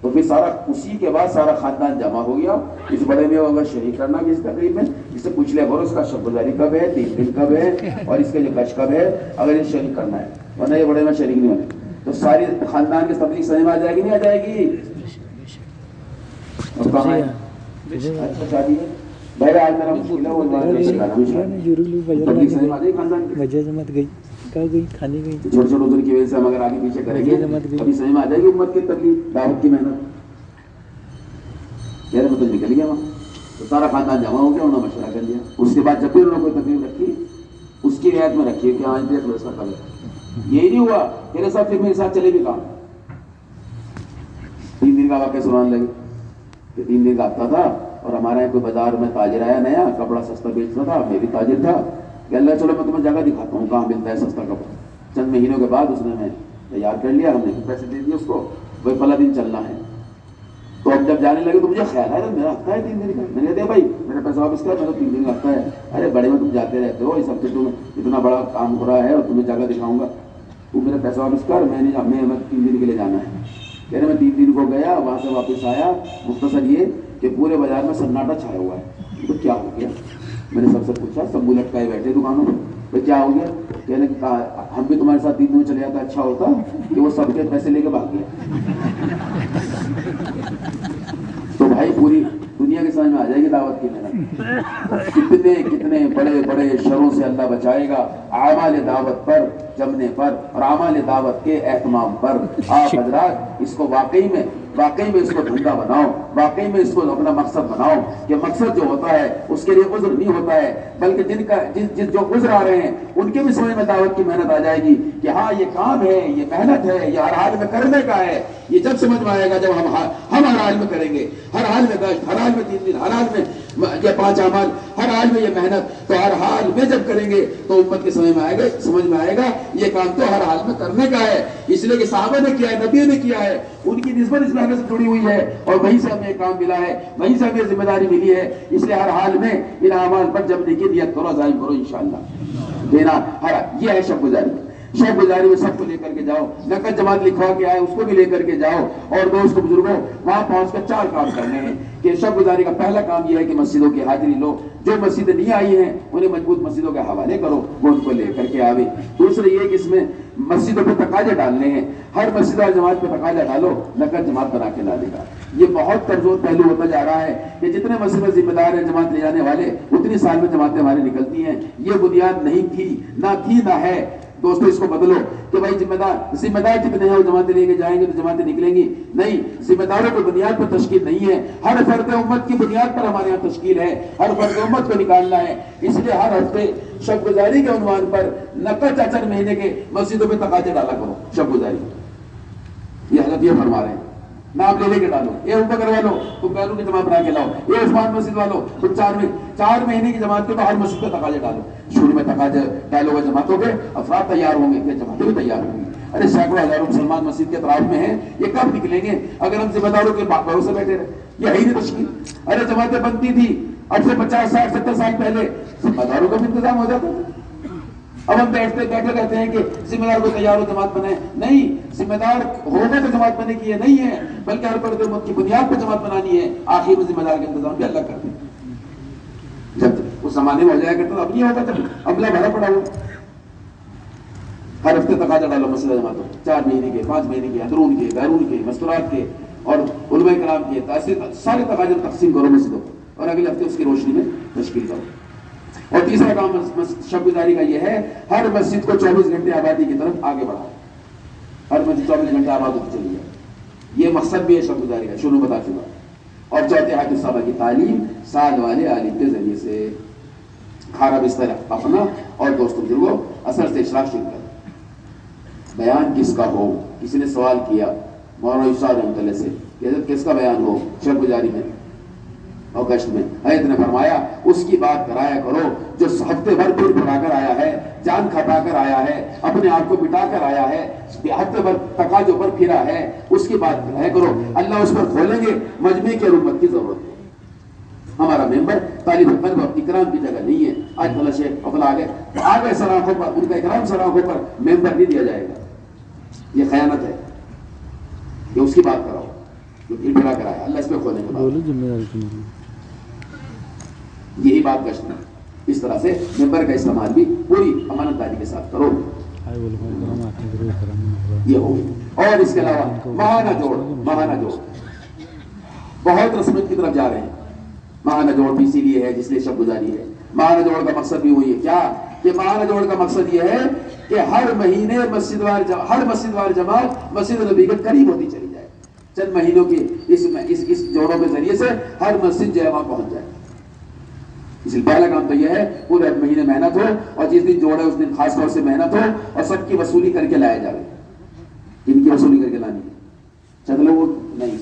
تو پھر سارا اسی کے بعد سارا خاندان جمع ہو گیا. اس بڑے میں اگر شریک کرنا کسی تقریب میں اس سے پوچھ لیا کرو اس کا شب گزاری کب ہے, 3 دن کب ہے, اور اس کے جو گش کب ہے, اگر یہ شریک کرنا ہے, ورنہ یہ بڑے میں شریک نہیں ہونے. تو ساری خاندان کی تبلیغ سمجھ میں آ جائے گی نہیں آ جائے گی؟ اور کہاں ہے شادی ہے بھائی آج میرا مشکل ہے وہ تبلیغ سمجھ میں آ جائے گی خاندان کی. وجہ جماعت گئی گئی کھانے گئی چھوٹے چھوٹے عذر کی وجہ سے ہم اگر آگے پیچھے کریں گے ابھی سمجھ میں آ جائے گی امت کی تبلیغ دعوت کی محنت. کہہ رہے مطلب نکل گیا وہاں. تو سارا خاندان جمع ہو گیا, انہوں نے مشورہ کر لیا. اس کے بعد جب بھی انہوں نے کوئی تکلیف رکھی اس کی رعایت میں رکھیے کہ آج دیکھ لو اس کا کل یہی نہیں ہوا کہ صاحب پھر میرے ساتھ چلے بھی کام. 3 دن کا واقعہ سنانے لگے کہ 3 دن کا ہفتہ تھا اور ہمارے یہاں کوئی بازار میں تاجر آیا نیا, کپڑا سستا بیچتا تھا, میں بھی تاجر تھا. کہ اللہ چلو میں تمہیں جگہ دکھاتا ہوں کہاں ملتا ہے سستا کپڑا. چند مہینوں کے بعد اس نے ہمیں تیار کر لیا, ہم نے پیسے دے دیے اس کو, وہ فلاں دن چلنا ہے. تو اب جب جانے لگے تو مجھے خیال آیا میرا ہفتہ ہے 3 دن کا. میں نے کہا بھائی میرا پیسہ واپس کر, میرا 3 دن کا ہفتہ ہے. ارے بڑے میں تم جاتے رہتے ہو, اس ہفتے تم اتنا بڑا کام ہو رہا ہے اور تمہیں جگہ دکھاؤں گا, تو میرا پیسہ واپس کر. میں 3 دن کے لیے جانا ہے. کہہ رہے میں 3 دن کو گیا, وہاں سے واپس آیا. مختصر یہ کہ پورے بازار میں سناٹا چھایا ہوا ہے. تو کیا ہو گیا؟ میں نے سب سے پوچھا, سب لٹکائے بیٹھے دکانوں میں, تو کیا ہو گیا؟ کہنے ہم بھی تمہارے ساتھ 3 دن چلے جاتا اچھا ہوتا کہ وہ سب کے پیسے لے کے بھاگ گیا. تو بھائی پوری دنیا کے سمجھ میں آ جائے گی دعوت کی محنت. کتنے کتنے بڑے بڑے شروں سے اللہ بچائے گا اعمال دعوت پر جمنے پر اور اعمال دعوت کے اہتمام پر. آپ حضرات اس کو واقعی میں اس کو دھندا بناؤ, واقعی میں اس کو اپنا مقصد بناؤ کہ مقصد جو ہوتا ہے اس کے لیے عذر نہیں ہوتا ہے, بلکہ جو عذر آ رہے ہیں ان کے بھی سمجھ میں دعوت کی محنت آ جائے گی کہ ہاں یہ کام ہے, یہ محنت ہے, یہ ہر حال میں کرنے کا ہے. یہ جب سمجھ میں آئے گا جب ہم ہر حال میں کریں گے, ہر حال میں گشت, ہر حال میں 3 دن, ہر حال میں یہ 5 اعمال, ہر حال میں یہ محنت, تو ہر حال میں جب کریں گے تو امت کے سمجھ میں آئے گا یہ کام تو ہر حال میں کرنے کا ہے. اس لیے کہ صحابہ نے کیا ہے, نبی نے کیا ہے, ان کی نسبت اس محنت سے جڑی ہوئی ہے اور وہیں سے ہمیں کام ملا ہے, وہیں سے ہمیں ذمہ داری ملی ہے. اس لیے ہر حال میں ان اعمال پر جمنے کی نیت کرو, عزائم کرو انشاءاللہ دینا. یہ ہے شب گزاری. شب گزاری میں سب کو لے کر کے جاؤ, نقد جماعت لکھوا کے آئے اس کو بھی لے کر کے جاؤ. اور دوست بزرگوں وہاں پہنچ کر 4 کام کرنے ہیں. کہ شب گزاری کا پہلا کام یہ ہے کہ مسجدوں کی حاضری لو. جو مسجدیں نہیں آئی ہیں انہیں مضبوط مسجدوں کے حوالے کرو, وہ ان کو لے کر کے آوے. دوسرے یہ کہ اس میں مسجدوں پہ تقاضے ڈالنے ہیں. ہر مسجد اور جماعت پہ تقاضا ڈالو, نقد جماعت بنا کے لانے کا. یہ بہت کمزور پہلو ہوتا جا رہا ہے کہ جتنے مسجد میں ذمہ دار ہیں جماعت لے جانے والے, اتنی سال میں جماعتیں ہماری نکلتی ہیں. یہ بنیاد نہیں تھی, نہ ہے. دوستو اس کو بدلو کہ بھائی ذمہ دار جتنے ہیں وہ جماعتیں لے کے جائیں گے تو جماعتیں نکلیں گی. نہیں, ذمہ داروں کو بنیاد پر تشکیل نہیں ہے, ہر فرد امت کی بنیاد پر ہمارے یہاں تشکیل ہے. ہر فرد امت کو نکالنا ہے. اس لیے ہر ہفتے شب گزاری کے عنوان پر نقد 4 مہینے کے مسجدوں میں تقاضے ڈالا کرو شب گزاری. یہ حضرت یہ فرما رہے ہیں, نام لے کے ڈالو. یہ ابوبکر والو تم بیرون کی جماعت بنا کے لاؤ, یہ عثمان مسجد والو تم 4 مہینے کی جماعت کے تو ہر مسجد پہ تقاضے ڈالو. شروع میں تقاضے ڈالو گے جماعتوں کے, افراد تیار ہوں گے, پھر جماعتیں بھی تیار ہوں گی. ارے سینکڑوں ہزاروں مسلمان مسجد کے اطراف میں ہیں, یہ کب نکلیں گے اگر ہم ذمہ داروں کے بھروسے بیٹھے رہے؟ یہ ہے ہی نہیں تشکیل. ارے جماعتیں بنتی تھی اب سے 50 60 70 سال پہلے, ذمہ داروں کا بھی انتظام ہو جاتا تھا. اب ہم بیٹھے کہتے ہیں کہ ذمہ دار کو تیار ہو جماعت بنائے. نہیں, ذمہ دار ہوگا تو جماعت بنے کی یہ نہیں ہے, بلکہ ہر فرد امت کی بنیاد پر جماعت بنانی ہے. آخر میں ذمہ دار کا انتظام بھی اللہ کرتے ہیں. جب اس زمانے میں ہو جائے گا تو اب یہ ہوگا جب عملہ بھرا پڑا ہو. ہر ہفتے تقاضا ڈالو مسجد جماعتوں, 4 مہینے کے, 5 مہینے کے, اندرون کے, بیرون کے, مستورات کے اور علماء کرام کے, سارے تقاضے تقسیم کرو مسجدوں کو اور اگلے ہفتے اس کی روشنی میں تشکیل کرو. اور تیسرا کام شب گزاری کا یہ ہے, ہر مسجد کو 24 گھنٹے آبادی کی طرف آگے بڑھاؤ. ہر مسجد 24 گھنٹے آباد ہوتی چلی جائے. یہ مقصد بھی ہے شب گزاری کا, شروع بتا چکا. اور چوتھے حدیث صحابہ کی تعلیم سال والے عالم کے ذریعے سے. کھانا بستر اپنا اور دوستوں بزرگوں اثر سے اشراق شروع کر. بیان کس کا ہو؟ کسی نے سوال کیا مولانا یوسف رحمۃ اللہ سے کہ کس کا بیان ہو شب گزاری میں اور گشت میں؟ حضرت نے فرمایا اس کی بات کرایا کرو جو ہفتے بھر پیٹ بھرا کر آیا ہے, جان کھپا کر آیا ہے, اپنے آپ کو مٹا کر آیا ہے, ہفتے بھر تقاضوں پر پھرا ہے, اس کی بات کرایا کرو. اللہ اس پر کھولیں گے مجمع کی امت کی ضرورت ہے. ہمارا ممبر طالب علم اور اکرام کی جگہ نہیں ہے. آج فلاں شیخ فلاں آ گئے سراخوں پر, ان کا اکرام سراخوں پر ممبر نہیں دیا جائے گا. یہ خیانت ہے کہ اس کی بات کراؤ. جو پھر بنا کر آیا اللہ اس پہ کھولنے کے بعد بولو ذمہ داری تمہاری. یہی بات گشت ہے. اس طرح سے ممبر کا استعمال بھی پوری امانت داری کے ساتھ کرو. آئے بولو کرم آتے کرو کرم. یہ ہوگی. اور اس کے علاوہ ماہانہ جوڑ بہت رسمیت کی طرف جا رہے ہیں. ماہانہ جوڑ بھی اسی لیے ہے جس لیے شب گزاری ہے. ماہانہ جوڑ کا مقصد بھی وہی ہے کیا کہ ماہانہ جوڑ کا مقصد یہ ہے کہ ہر مہینے ہر مسجد وار جماعت مسجد نبی کے قریب ہوتی چلی جائے. چند مہینوں کی اس جوڑوں کے ذریعے سے ہر مسجد جو ہے وہاں پہنچ جائے. اس لیے پہلا کام تو یہ ہے پورے مہینے محنت ہو اور جس دن جوڑے اس دن خاص طور سے محنت ہو اور سب کی وصولی کر کے لایا جائے. ان کی وصولی کر کے لانی ہے. چند لوگ نہیں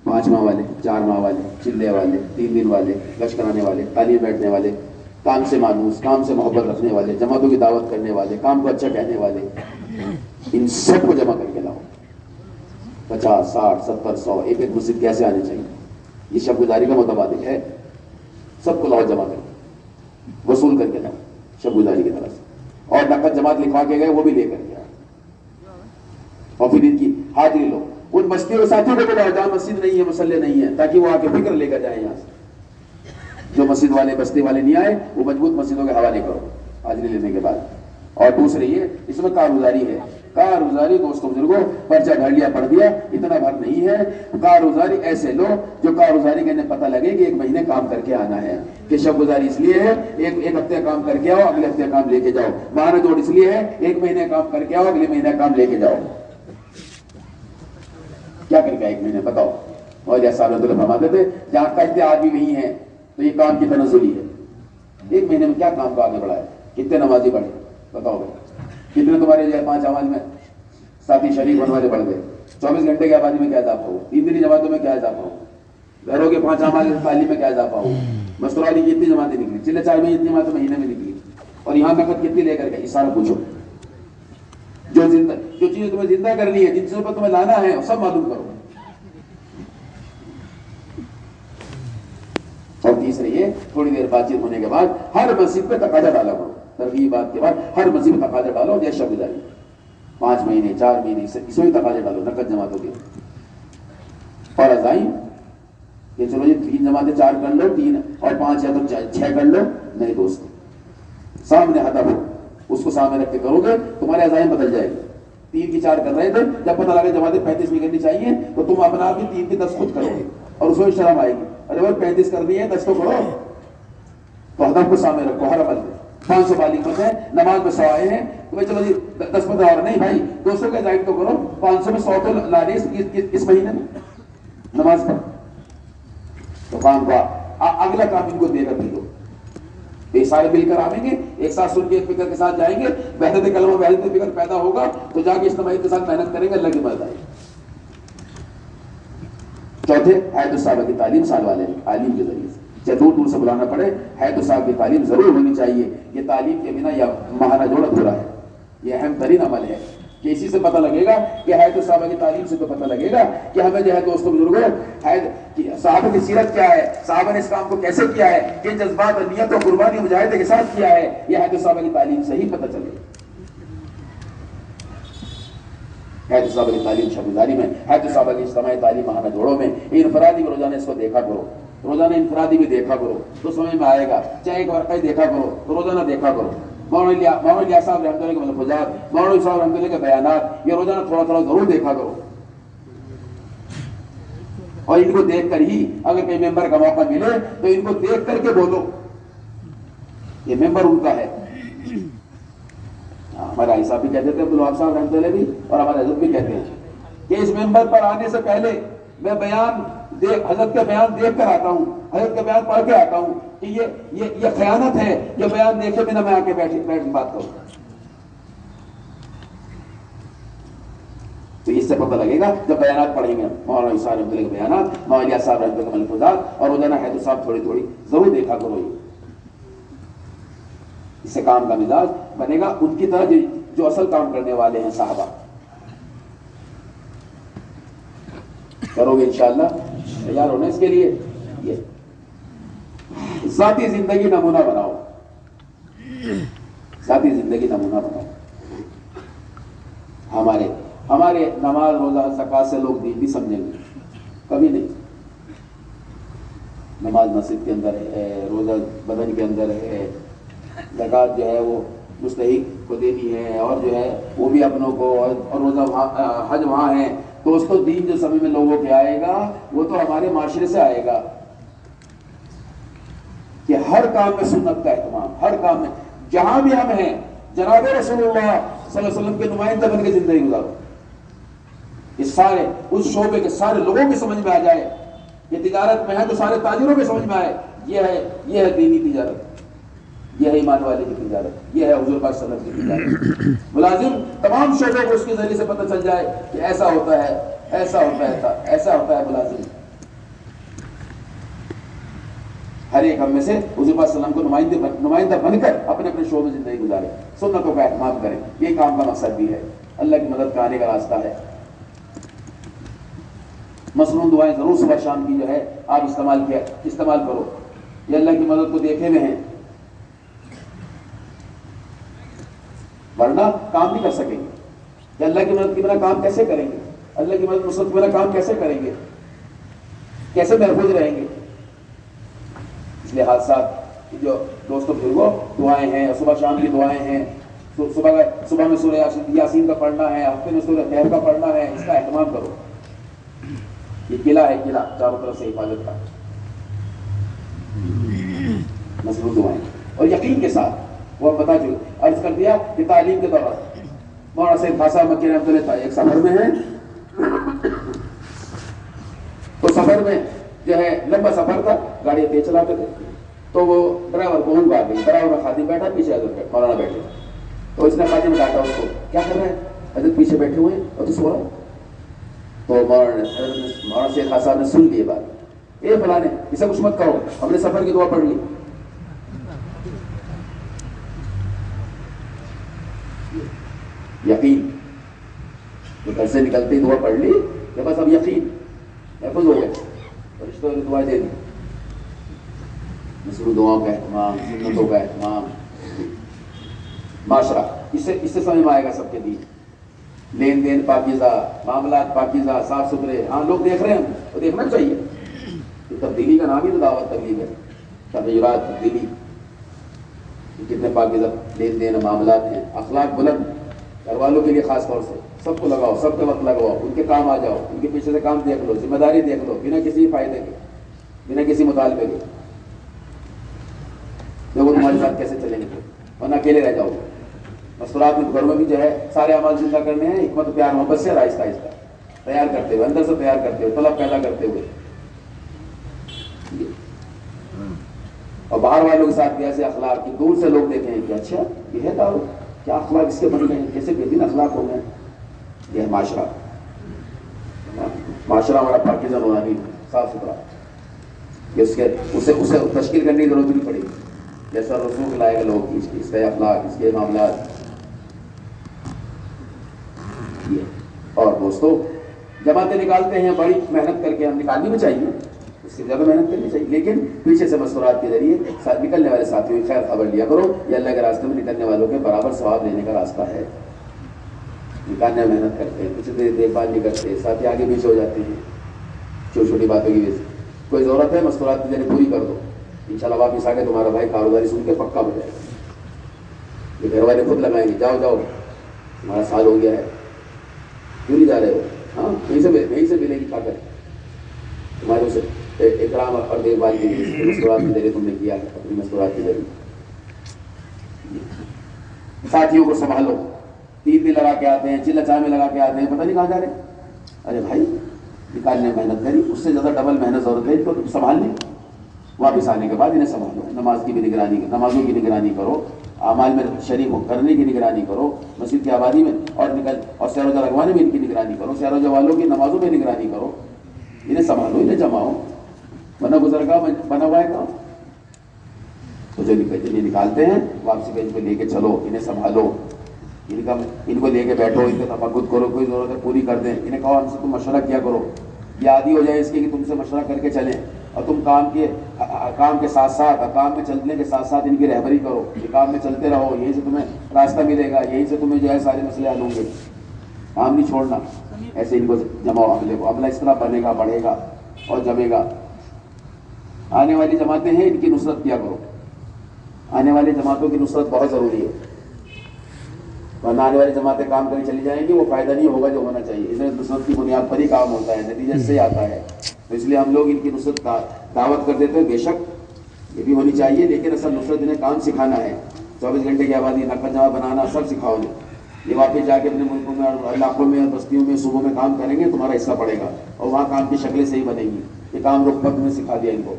5 ماہ والے 4 ماہ والے چلے والے 3 دن والے گشت کرانے والے تعلیم بیٹھنے والے کام سے مانوس کام سے محبت رکھنے والے جماعتوں کی دعوت کرنے والے کام کو اچھا کہنے والے ان سب کو جمع کر کے لاؤ. 50 60 70 100 ایک مسجد کیسے آنے چاہیے. یہ شب گزاری کا متبادل ہے. سب کو لاؤ جمع کر کے وصول کر کے لاؤ شب گزاری کی طرف سے. اور نقد جماعت لکھوا کے گئے وہ بھی لے کر کے آئے اور پھر ان کی حاضری لو. ان بستیوں کے ساتھیوں کو بلاؤ جہاں مسجد نہیں ہے مسلح نہیں ہے تاکہ وہ آ کے فکر لے کر جائیں یہاں سے. جو مسجد والے بستی والے نہیں آئے وہ مضبوط مسجدوں کے حوالے کرو حاضری لینے کے بعد. اور دوسری یہ اس میں کارگزاری ہے. کارگزاری دوستوں بزرگوں پرچہ بھر لیا پڑھ دیا اتنا بھر نہیں ہے. کارگزاری ایسے لو جو کارگزاری کا انہیں پتہ لگے کہ 1 مہینے کام کر کے آنا ہے. کہ شب گزاری اس لیے ہے ایک ہفتے کام کر کے آؤ اگلے ہفتے کام لے کے جاؤ. ماہانہ جوڑ اس لیے ہے 1 مہینے کام کر کے آؤ اگلے مہینے کام لے کے جاؤ. کیا کر کے 1 مہینے بتاؤ. اور جیسا اللہ فرماتے تھے جہاں قصد آدمی نہیں ہے تو یہ کام کی تنزلی ہے. 1 مہینے میں کیا کام کو آگے بڑھائے. کتنے نمازی بڑھے بتاؤ بھائی. کتنے تمہارے جو 5 عوام میں ساتھی شریک ہونے والے بڑھ گئے. 24 گھنٹے کی آبادی میں کیا اضافہ ہو. 3 دنی جماعتوں میں کیا اضافہ ہو. گھروں کے 5 عوام کی تعلیم میں کیا اضافہ ہو. مستوری کی اتنی جماعتیں نکلی. چلے 4 میں اتنی جماعتیں مہینے میں نکلی. اور یہاں نقد کتنی لے کر کے یہ سارا پوچھو. جو چیزیں تمہیں زندہ کرنی ہے جن چیزوں پر تمہیں لانا ہے سب معلوم کرو. اور تیسرے یہ تھوڑی دیر بات چیت ہونے کے بعد ہر مسجد پہ تقاضا ڈالا کرو. ترغیبات کے بعد ہر مسجد پہ تقاضا ڈالو. جیسے شب گزاری 5 مہینے 4 مہینے اس میں تقاضا ڈالو نقد جماعتوں کے. اور عزائم کہ چلو یہ 3 جماعتیں 4 کر لو 3 اور 5 یا تو 6 کر لو. نہیں دوست سامنے ہدف ہو اس کو سامنے رکھ کے کرو گے تمہارے عزائم بدل جائے گا. 3 کی 4 کر رہے تھے جب پتہ لگا جماعتیں 35 نہیں کرنی چاہیے تو تم اپنا آپ ہی 3 کی 10 خود کرو گے اور اس میں شرم آئے گی. ارے بھائی 35 کرنی ہے 10 تو کرو. تو ہدف کو سامنے رکھو ہر عمل میں. 500 بالغ ہے نماز میں 100 آئے ہیں تو چلو جی 10-15 اور نہیں بھائی 200 کا زائد تو کرو. 500 میں 100 تو لانے اس مہینے میں نماز پر. تو کام کا اگلا کام ان کو دے کر دے دو. یہ سارے مل کر آئیں گے ایک ساتھ سن کے ایک فکر کے ساتھ جائیں گے. وحدت کلمہ وحدت فکر پیدا ہوگا تو جا کے اجتماعیت کے ساتھ محنت کریں گے اللہ کی مدد آئے گی. چوتھے حیات الصحابہ کی تعلیم سال والے عالم کے ذریعے سے چاہے دور دور سے بلانا پڑے حیات الصحابہ کی تعلیم ضرور ہونی چاہیے. یہ تعلیم کے بنا یا ماہانہ جوڑ ادھورا ہے. یہ اہم ترین عمل ہے کہ اسی سے پتہ لگے گا کہ حیات الصحابہ کی تعلیم سے تو پتہ لگے گا کہ ہمیں جو ہے دوستوں بزرگوں صحابہ کی سیرت کیا ہے. صحابہ نے اس کام کو کیسے کیا ہے. کن جذبات اور نیت اور قربانی مجاہدے کے ساتھ کیا ہے. یہ حیات الصحابہ کی تعلیم سے ہی پتہ چلے. حیات الصحابہ کی تعلیم شب گزاری میں حیات الصحابہ کی اجتماعی تعلیم ماہانہ جوڑوں میں انفرادی بھی روزانہ اس کو دیکھا کرو. روزانہ انفرادی بھی دیکھا کرو تو سمجھ میں آئے گا. چاہے ایک ورقہ دیکھا کرو تو روزانہ دیکھا کرو. مولانا صاحب رحمۃ اللہ کے ملفوظات مولانا صاحب رحمۃ اللہ کے بیانات یہ روزانہ تھوڑا تھوڑا ضرور دیکھا کرو. اور ان کو دیکھ کر ہی اگر کوئی ممبر کا موقع ملے تو ان کو دیکھ کر کے بولو یہ ممبر ان کا ہے. ہمارے عالی صاحب بھی کہتے تھے عبدالوہاب صاحب رحمۃ اللہ بھی اور ہمارے حضرت بھی کہتے ہیں کہ اس ممبر پر آنے سے پہلے میں حضرت کا بیان دیکھ کر آتا ہوں. حضرت کا بیان پڑھ کے آتا ہوں کہ یہ خیانت ہے یہ بیان دیکھے بنا میں آ کے بیٹھ بات کروں. تو اس سے پتہ لگے گا جب بیانات پڑھیں گے مولانا صاحب رحمۃ اللہ کے بیانات مولانا صاحب رحمۃ اللہ کے ملفوظات اور روزانہ حیات صاحب تھوڑی تھوڑی ضرور دیکھا کرو. اس سے کام کا مزاج بنے گا ان کی طرح جو اصل کام کرنے والے ہیں صحابہ. کرو گے انشاءاللہ. تیار ہونا اس کے لیے. یہ ذاتی زندگی نمونہ بناؤ. ذاتی زندگی نمونہ بناؤ. ہمارے نماز روزہ زکات سے لوگ دین بھی سمجھیں گے. کبھی نہیں. نماز مسجد کے اندر ہے، روزہ بدن کے اندر ہے، زکوٰۃ جو ہے وہ مستحق کو دینی ہے، اور جو ہے وہ بھی اپنوں کو، اور روزہ حج وہاں ہے. دوستو دین جو سمجھ میں لوگوں کے آئے گا وہ تو ہمارے معاشرے سے آئے گا کہ ہر کام میں سنت کا اہتمام، ہر کام میں. جہاں بھی ہم ہیں جناب رسول اللہ صلی اللہ علیہ وسلم کے نمائندہ بن کے زندگی گزارو. یہ سارے اس شعبے کے سارے لوگوں کی سمجھ میں آ جائے. یہ تجارت میں ہے تو سارے تاجروں کے سمجھ میں آئے یہ ہے دینی تجارت، یہ ہے ایمان والے کی تجارت، یہ ہے حضور پاک صلی اللہ علیہ وسلم کی تجارت. ملازم تمام شعبوں کو اس کے ذریعے سے پتہ چل جائے کہ ایسا ہوتا ہے، ایسا ہوتا ہے، ایسا ہوتا ہے ملازم. ہر ایک ہم میں سے حضور پاک صلی اللہ علیہ وسلم کو نمائندہ بن کر اپنے اپنے شعبے میں زندگی گزارے، سنتوں کا اہتمام کریں. یہ کام کا مقصد بھی ہے، اللہ کی مدد کا آنے کا راستہ ہے. مصنون دعائیں ضرور صبح شام کی جو ہے آپ استعمال کرو. یہ اللہ کی مدد کو دیکھے ہوئے ہیں، ورنہ کام نہیں کر سکیں گے. کہ اللہ کی مدد کے بنا کام کیسے کریں گے؟ اللہ کی مدد نصرت کے بنا کام کیسے کریں گے؟ کیسے محفوظ رہیں گے؟ اس لیے حادثات جو دوستوں بزرگوں دعائیں ہیں، صبح شام کی دعائیں ہیں. صبح میں سورہ یاسین کا پڑھنا ہے، ہفتے میں سورہ خیر کا پڑھنا ہے. اس کا اہتمام کرو. یہ قلعہ ہے، قلعہ چاروں طرف سے حفاظت کا. مضبوط دعائیں اور یقین کے ساتھ. وہ بتا جو عرض کر دیا کہ تعلیم کے دوران مولانا سید خاصہ مکی رحمۃ اللہ تعالیٰ ایک سفر میں ہیں. تو سفر میں جو ہے لمبا سفر تھا، گاڑی تیز چلاتے تھے. تو وہ ڈرائیور کو اون بات گئی. ڈرائیور کا خادم بیٹھا پیچھے، حضرت مولانا بیٹھے. تو اس نے خادم نے ڈانٹا اس کو، کیا کر رہے ہیں؟ حضرت پیچھے بیٹھے ہوئے ہیں اور تو سو رہا. تو مولانا سید خاصہ نے سن لی بات. اے فلانے اسے کچھ مت کرو، ہم نے سفر کی دعا پڑھ لی. یقین تو گھر سے نکلتے ہی دعا پڑھ لی کہ بس اب یقین محفوظ ہو گئے. رشتوں کی دعائیں دے دی. مصروف دعاؤں کا اہتمام، سنتوں کا اہتمام. معاشرہ اس سے سمجھ میں آئے گا سب کے دین. لین دین پاکیزہ، معاملات پاکیزہ، صاف ستھرے. ہاں لوگ دیکھ رہے ہیں، تو دیکھنا چاہیے. تبدیلی کا نام ہی تو دعوت تبلیغ ہے. تغیرات، تبدیلی. کتنے پاکیزہ لین دین معاملات ہیں. اخلاق بلند، گھر والوں کے لیے خاص طور سے سب کو لگاؤ، سب کے وقت لگاؤ. ان کے کام آ جاؤ، ان کے پیچھے سے کام دیکھ لو، ذمہ داری دیکھ لو، بنا کسی فائدے کے، بنا کسی مطالبے کے. دیکھو تمہارے ساتھ کیسے چلیں گے، ورنہ اکیلے رہ جاؤ گے. مستورات میں گھروں میں بھی جو ہے سارے اعمال زندہ کرنے ہیں، حکمت پیار محبت سے آہستہ آہستہ تیار کرتے ہوئے، اندر سے تیار کرتے ہوئے، طلب پیدا کرتے ہوئے. اور باہر والوں کے ساتھ بھی ایسے اخلاق کی دور سے لوگ دیکھیں کہ اچھا یہ ہے دعوت، کیا اخلاق اس کے بن گئے ہیں، کیسے بہترین اخلاق ہو گئے. یہ ہے معاشرہ. معاشرہ ہمارا پاکیزہ نورانی صاف ستھرا. اسے تشکیل کرنے کی ضرورت نہیں پڑی. جیسا رسول کے لائے گا لوگ اس کے اخلاق، اس کے معاملات. اور دوستو جماعتیں نکالتے ہیں بڑی محنت کر کے، ہم نکالنی بھی چاہیے، اس سے زیادہ محنت کرنی چاہیے. لیکن پیچھے سے مستورات کے ذریعے نکلنے والے ساتھیوں کی خیر خبر لیا کرو. یہ اللہ کے راستے میں نکلنے والوں کے برابر ثواب لینے کا راستہ ہے. نکالنے میں محنت کرتے ہیں، کچھ دیر دیکھ بھال نہیں کرتے، ساتھی آگے پیچھے ہو جاتے ہیں چھوٹی چھوٹی باتوں کی وجہ سے. کوئی ضرورت ہے مستورات کی ذریعے پوری کر دو، انشاءاللہ واپس آگے تمہارا بھائی کاروباری سن کے پکا ہو جائے گا. یہ گھر والے خود لگائیں گے، جاؤ جاؤ تمہارا سال ہو گیا ہے، کیوں نہیں جا رہے ہو؟ ہاں وہیں سے ملے گی طاقت تمہارے اسے اکرام اور دیکھ بھال کے لیے. مستورات کے ذریعے تم نے کیا ہے، اپنی مستورات کے ذریعے. ساتھیوں کو سنبھالو. 3 دن لگا کے آتے ہیں، چلا چائے میں لگا کے آتے ہیں، پتہ نہیں کہاں جا رہے. ارے بھائی نکالنے میں محنت کری، اس سے زیادہ ڈبل محنت ضرورت ہے. تو سنبھالنے واپس آنے کے بعد انہیں سنبھالو. نماز کی بھی نگرانی، نمازوں کی نگرانی کرو، اعمال میں شریک کرنے کی نگرانی کرو، مسجد کی آبادی میں اور سیر و جا لگوانے میں ان کی نگرانی کرو، سیر و جا والوں کی نمازوں میں نگرانی کرو. انہیں سنبھالو، انہیں جماؤ، ورنہ گزرگاہ بنا ہوا ہے کام. تو جو نکالتے ہیں واپسی پہ ان کو لے کے چلو، انہیں سنبھالو، ان کو لے کے بیٹھو، ان کا تفقد کرو، کوئی ضرورت ہے پوری کر دیں. انہیں کہو ہم سے تم مشورہ کیا کرو. یہ عادی ہو جائے اس کی کہ تم سے مشورہ کر کے چلیں، اور تم کام کے ساتھ ساتھ، کام میں چلنے کے ساتھ ساتھ ان کی رہبری کرو. یہ کام میں چلتے رہو، یہیں سے تمہیں راستہ ملے گا، یہیں سے تمہیں جو ہے سارے مسئلے حل ہوں گے. کام نہیں چھوڑنا. ایسے ان کو جماؤ، عملے کو، عملہ اس طرح بنے گا، بڑھے گا. اور جمے گا. آنے والی جماعتیں ہیں، ان کی نصرت کیا کرو. آنے والی جماعتوں کی نصرت بہت ضروری ہے، ورنہ آنے والی جماعتیں کام کریں چلی جائیں گی، وہ فائدہ نہیں ہوگا جو ہونا چاہیے. اس لیے نصرت کی بنیاد پر ہی کام ہوتا ہے، نتیجہ سے آتا ہے. تو اس لیے ہم لوگ ان کی نصرت دعوت کر دیتے ہیں. بے شک یہ بھی ہونی چاہیے، لیکن اصل نصرت انہیں کام سکھانا ہے. 24 گھنٹے کی آبادی، نقل جمع بنانا، سب سکھاؤ گے. یہ واپس جا کے اپنے ملکوں میں اور علاقوں میں اور بستیوں میں صوبوں میں کام کریں گے، تمہارا حصہ پڑے گا، اور وہاں کام کی شکلیں صحیح بنے گی. یہ کام رخ پر تمہیں سکھا دیا ان کو.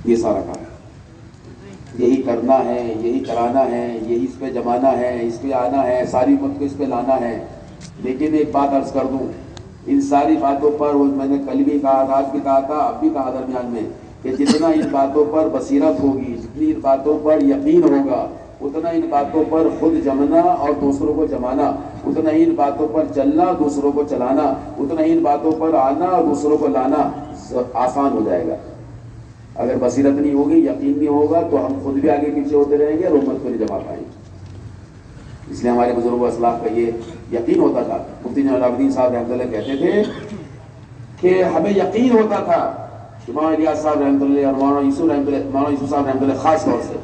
یہ سارا کام یہی کرنا ہے، یہی کرانا ہے، یہی اس پہ جمانا ہے، اس پہ آنا ہے، ساری امت کو اس پہ لانا ہے. لیکن ایک بات عرض کر دوں، ان ساری باتوں پر میں نے کل بھی کہا تھا، آج بھی کہا تھا، اب بھی کہا درمیان میں، کہ جتنا ان باتوں پر بصیرت ہوگی، جتنی ان باتوں پر یقین ہوگا، اتنا ان باتوں پر خود جمنا اور دوسروں کو جمانا، اتنا ہی ان باتوں پر چلنا، دوسروں کو چلانا، اتنا ہی ان باتوں پر آنا اور دوسروں کو لانا آسان ہو جائے گا. اگر بصیرت نہیں ہوگی، یقین نہیں ہوگا، تو ہم خود بھی آگے پیچھے ہوتے رہیں گے اور امت کو نہیں جما پائیں گے. اس لیے ہمارے بزرگ و اسلاف کا یہ یقین ہوتا تھا. مفتی جلال الدین صاحب رحمۃ اللہ کہتے تھے کہ ہمیں یقین ہوتا تھا، مولانا الیاس صاحب رحمۃ اللہ اور مولانا یوسف صاحب رحمۃ اللہ خاص طور سے،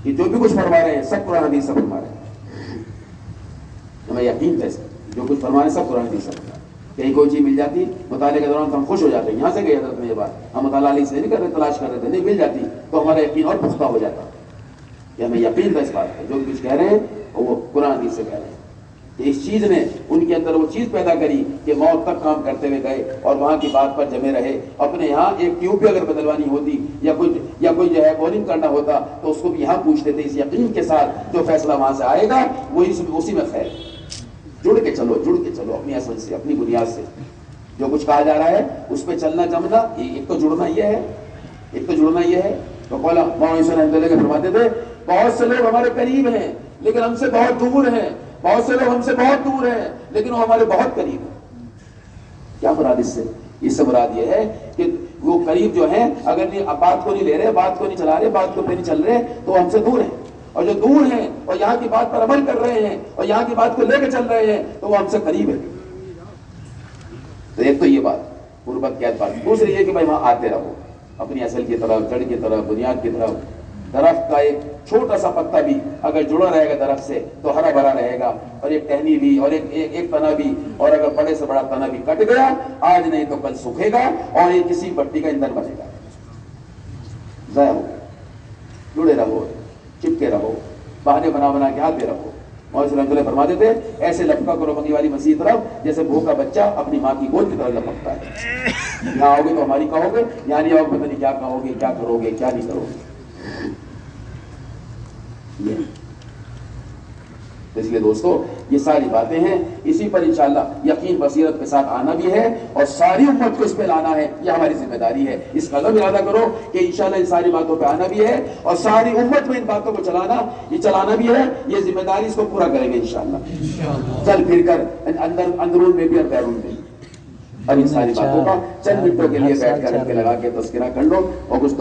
کہ جو بھی کچھ فرما رہے ہیں سب قرآن حدیث سے فرما رہے ہیں. ہمیں یقین تھا جو کچھ فرما رہے ہیں سب قرآن حدیث سے فرما رہے ہیں. کہیں کوئی چیز مل جاتی مطالعے کے دوران تو ہم خوش ہو جاتے ہیں. یہاں سے گئی حضرت میں یہ بات، ہم مطالعہ اس لیے نہیں کر رہے، تلاش کر رہے تھے، نہیں مل جاتی تو ہمارا یقین اور پختہ ہو جاتا. کہ ہمیں یقین تھا اس بات کا، جو کچھ کہہ رہے ہیں وہ قرآن حدیث سے کہہ رہے ہیں. کہ اس چیز نے ان کے اندر وہ چیز پیدا کری کہ موت تک کام کرتے ہوئے گئے اور وہاں کی بات پر جمے رہے. اپنے یہاں ایک ٹیوب بھی اگر بدلوانی ہوتی یا کوئی جو ہے بورنگ کرنا ہوتا تو اس کو بھی یہاں پوچھتے تھے، اس یقین کے ساتھ جو فیصلہ وہاں سے آئے گا وہی اسی میں خیر. جڑ کے چلو اپنی اصل سے، اپنی بنیاد سے. جو کچھ کہا جا رہا ہے اس پہ چلنا جمنا، ایک تو جڑنا یہ ہے. تو مولانا یوسف رحمۃ اللہ کے فرماتے تھے، بہت سے لوگ ہمارے قریب ہیں لیکن ہم سے بہت دور ہیں، بہت سے لوگ ہم سے بہت دور ہیں لیکن وہ ہمارے بہت قریب ہیں. کیا مراد اس سے مراد یہ ہے کہ وہ قریب جو ہیں اگر بات کو نہیں لے رہے، بات کو نہیں چلا رہے، بات کو پہ نہیں چل رہے تو وہ ہم سے دور ہیں. اور جو دور ہیں اور یہاں کی بات پر عمل کر رہے ہیں اور یہاں کی بات کو لے کے چل رہے ہیں تو وہ ہم سے قریب ہیں. تو ایک تو یہ بات قربت قید بات. دوسری یہ کہ بھائی وہاں آتے رہو اپنی اصل کی طرف، جڑ کی طرف، بنیاد کی طرف. درخت کا ایک چھوٹا سا پتا بھی اگر جڑا رہے گا درخت سے تو ہرا بھرا رہے گا، اور ایک ٹہنی بھی اور ایک تنا بھی، اور اگر بڑے سے بڑا تنا بھی کٹ گیا آج نہیں تو کل سوکھے گا اور یہ کسی بٹی کا ایندھن بنے گا. ضائع ہو. جڑے رہو، چپکے رہو، بہانے بنا کے آتے رہو. مولانا رحمۃ اللہ فرماتے تھے ایسے لپکا کرو منگی والی مسیح طرف جیسے بھوکا بچہ اپنی ماں کی گود کی طرف لپکتا ہے. یہاں آؤ گے تو ہماری کہو گے، یہاں نہیں آؤ گے پتہ نہیں کیا کہو گے، کیا کرو گے، کیا نہیں کرو گے. اس لیے دوستو یہ ساری باتیں ہیں، اسی پر انشاءاللہ یقین بصیرت کے ساتھ آنا بھی ہے اور ساری امت کو اس پہ لانا ہے. یہ ہماری ذمہ داری ہے. اس قدم ارادہ کرو کہ انشاءاللہ ان ساری باتوں پہ آنا بھی ہے اور ساری امت میں ان باتوں کو چلانا بھی ہے. یہ ذمہ داری اس کو پورا کریں گے انشاءاللہ. چل پھر کر اندرون میں بھی اور بیرون میں. اب ان ساری باتوں کا چند منٹوں کے لیے بیٹھ کر ہلکے لگا کے تذکرہ کر لو اور کچھ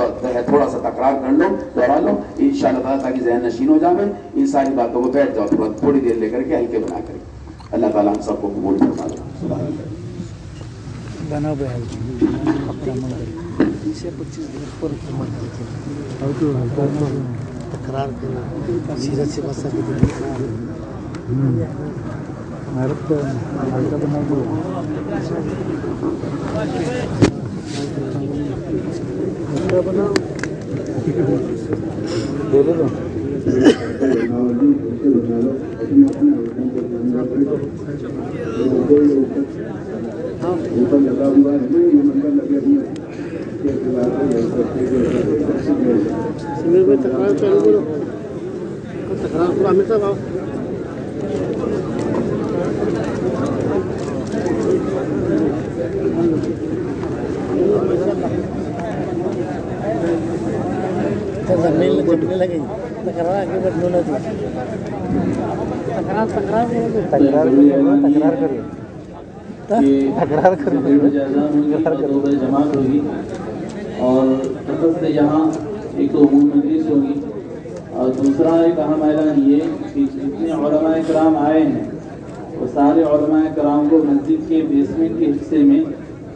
تھوڑا سا تکرار کر لو، دوہرا لو انشاءاللہ تعالیٰ تاکہ ذہن نشین ہو جائے. ان ساری باتوں کو بیٹھ جاؤ تھوڑی دیر لے کر کے ہلکے بنا کر. اللہ تعالیٰ ہم سب کو قبول فرما لے. تکرار کرو، سیرت سے بسا تکرار کرو، عامر صاحب آؤ. زمین میں چپنے لگے تکرار آگے بڑھنے لگی. جماعت ہوگی اور سے یہاں ایک تو عموم مجلس ہوگی، اور دوسرا ایک اہم اعلان یہ کہ جتنے علماء کرام آئے ہیں وہ سارے علماء کرام کو مسجد کے بیسمنٹ کے حصے میں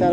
4